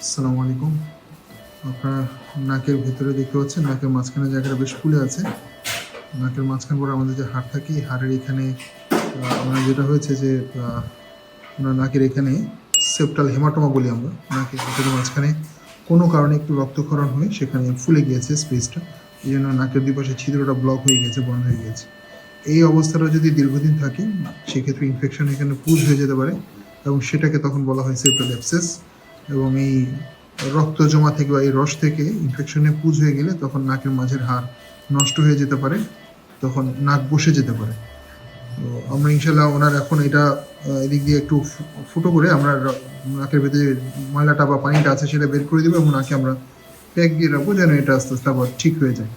আসসালামু আলাইকুম। আপনার নাকের ভেতরে দেখতে পাচ্ছেন নাকের মাঝখানে জায়গাটা বেশ ফুলে আছে। নাকের মাঝখান বরাবর আমাদের যে হাড় থাকে, এই হাড়ের এখানে আমার যেটা হয়েছে যে আপনার নাকের এখানে সেপ্টাল হেমাটোমা বলি আমরা। নাকের ভেতরে মাঝখানে কোনো কারণে একটু রক্তক্ষরণ হয়ে সেখানে ফুলে গিয়েছে স্পেসটা। এজন্য নাকের ২ পাশে ছিদ্রটা ব্লক হয়ে গিয়েছে, বন্ধ হয়ে গিয়েছে। এই অবস্থাটা যদি দীর্ঘদিন থাকে সেক্ষেত্রে ইনফেকশন এখানে পুঁজ হয়ে যেতে পারে এবং সেটাকে তখন বলা হয় সেপ্টাল অ্যাবসেস। এবং এই রক্ত জমা থেকে বা এই রস থেকে ইনফেকশনে পুঁজ হয়ে গেলে তখন নাকের মাঝের হাড় নষ্ট হয়ে যেতে পারে, তখন নাক বসে যেতে পারে। তো আমরা ইনশাল্লাহ ওনার এখন এটা এদিক দিয়ে একটু ফুটো করে আমরা নাকের ভেতরে ময়লাটা বা পানিটা আছে সেটা বের করে দেবো এবং নাকে আমরা প্যাক দিয়ে রাখবো যেন এটা আস্তে আস্তে আবার ঠিক হয়ে যায়।